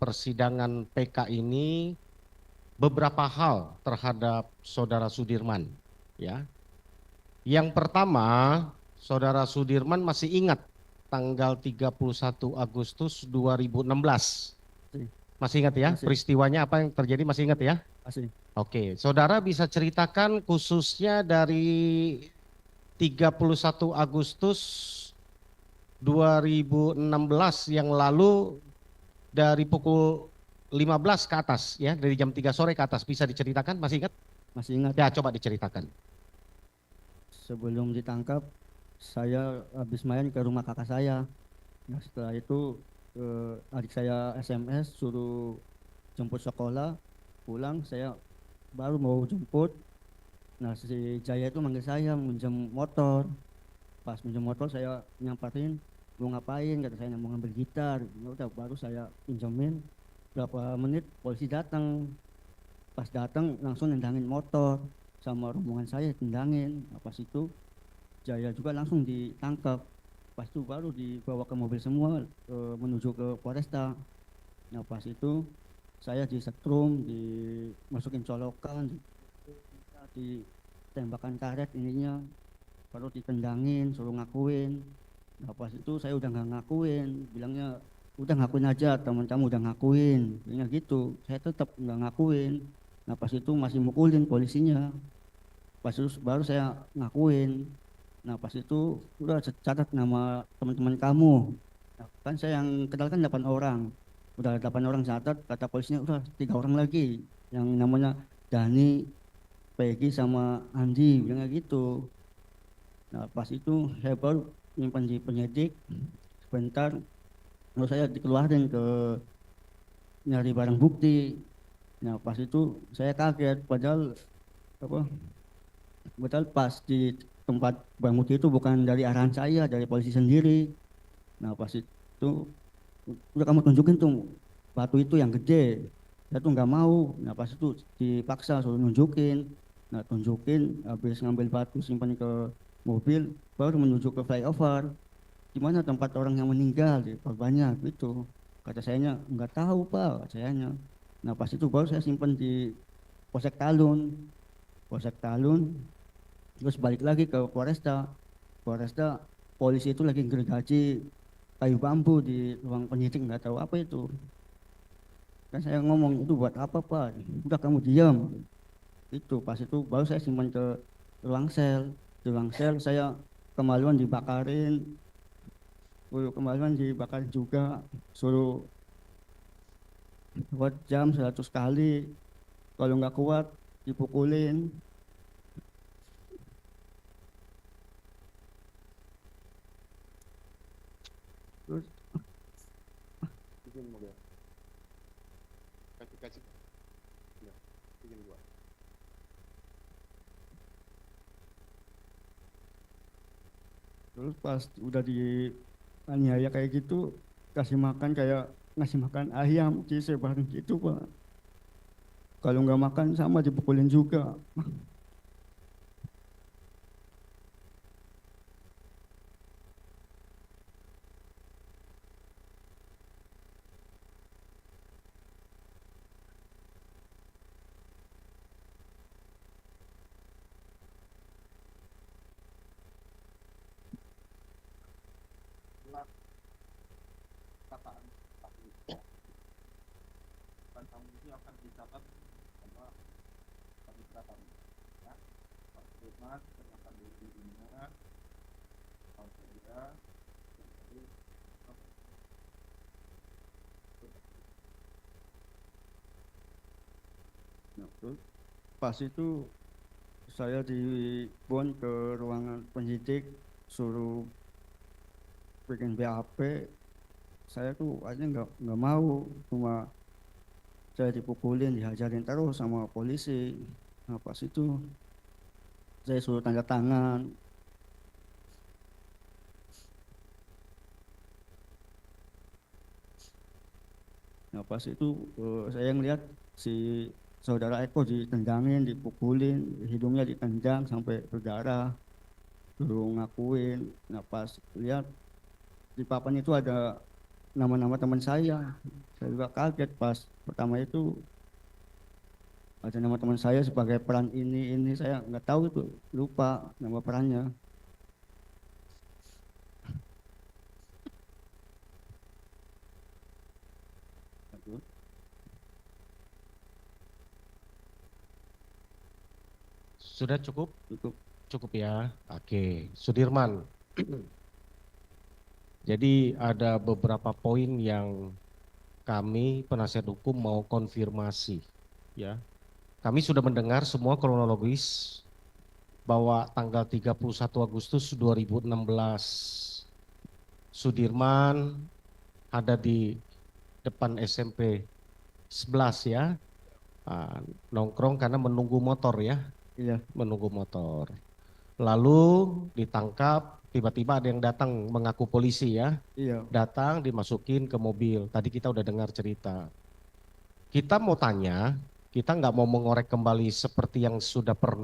persidangan PK ini beberapa hal terhadap Saudara Sudirman, ya. Yang pertama, Saudara Sudirman masih ingat tanggal 31 Agustus 2016. Masih, Masih ingat ya? masih, Peristiwanya apa yang terjadi, masih ingat ya? masih. Oke, Saudara bisa ceritakan khususnya dari 31 Agustus 2016 yang lalu dari pukul 15 ke atas ya, dari jam 3 sore ke atas, bisa diceritakan, masih ingat? Masih ingat. Ya, coba diceritakan. Sebelum ditangkap, saya habis main ke rumah kakak saya. Nah, setelah itu adik saya SMS suruh jemput sekolah, pulang saya baru mau jemput. Nah, si Jaya itu manggil saya minjem motor. Pas minjem motor saya nyamperin, mau ngapain? Kata saya mau ngambil gitar. Ya udah baru saya pinjemin. Berapa menit polisi datang. Pas datang langsung nendangin motor sama rombongan saya tendangin. Nah, pas itu Jaya juga langsung ditangkap. Pas itu baru dibawa ke mobil semua menuju ke Polresta. Nah pas itu saya disetrum, dimasukin colokan, ditembakkan karet ininya, baru ditendangin, suruh ngakuin. Nah pas itu saya udah nggak ngakuin, bilangnya udah ngakuin aja, teman kamu udah ngakuin, bilangnya gitu. Saya tetap nggak ngakuin. Nah pas itu masih mukulin polisinya. Pas itu baru saya ngakuin. Nah pas itu udah catat nama teman-teman kamu. Nah, kan saya yang kenal kan 8 orang. Udah 8 orang catat, kata polisinya udah 3 orang lagi. Yang namanya Dani, Peggy sama Andi, bilangnya gitu. Nah pas itu saya baru nyimpan di penyidik. Sebentar, lalu saya dikeluarin ke nyari barang bukti. Nah pas itu saya kaget, padahal apa? Padahal pas di tempat barang bukti itu bukan dari arahan saya, dari polisi sendiri. Nah pas itu udah kamu tunjukin tuh batu itu yang gede, saya tuh nggak mau. Nah pas itu dipaksa suruh nunjukin. Nah tunjukin, habis ngambil batu simpan ke mobil, baru menuju ke flyover di mana tempat orang yang meninggal di korbannya gitu. Kata sayanya nggak tahu pak, kata sayanya. Nah pas itu baru saya simpan di Polsek Talun. Polsek Talun, terus balik lagi ke Polresta. Polresta, polisi itu lagi gergaji kayu bambu di ruang penyidik, nggak tahu apa itu. Kan saya ngomong itu buat apa pak, udah kamu diam. Itu pas itu baru saya simpan ke ruang sel. Di ruang sel saya kemaluan dibakarin, kemaluan dibakarin juga, suruh buat jam 100 kali, kalau nggak kuat dipukulin. Terus terus pas udah dianiaya kayak gitu, kasih makan kayak ngasih makan ayam disebarin gitu pak. Kalau nggak makan sama dipukulin juga. Nah, terus pas itu saya dibon ke ruangan penyidik, suruh bikin BAP. Saya tuh aja nggak mau, cuma saya dipukulin, dihajarin terus sama polisi. Nah pas itu saya suruh tanda tangan. Nah pas itu saya ngeliat si saudara Eko ditendangin, dipukulin, hidungnya ditendang sampai berdarah, suruh ngakuin. Nah pas lihat di papan itu ada nama-nama teman saya. Saya juga kaget pas pertama itu ada nama teman saya sebagai peran ini saya nggak tahu itu, lupa nama perannya. Aduh, Sudah cukup? cukup. Cukup ya. Oke, Sudirman. Jadi ada beberapa poin yang kami penasihat hukum mau konfirmasi ya. Kami sudah mendengar semua kronologis bahwa tanggal 31 Agustus 2016 Sudirman ada di depan SMP 11 ya. Nongkrong karena menunggu motor ya, Iya, menunggu motor. Lalu ditangkap, tiba-tiba ada yang datang mengaku polisi ya. iya. Datang dimasukin ke mobil. Tadi kita udah dengar cerita. Kita mau tanya, kita nggak mau mengorek kembali seperti yang sudah pernah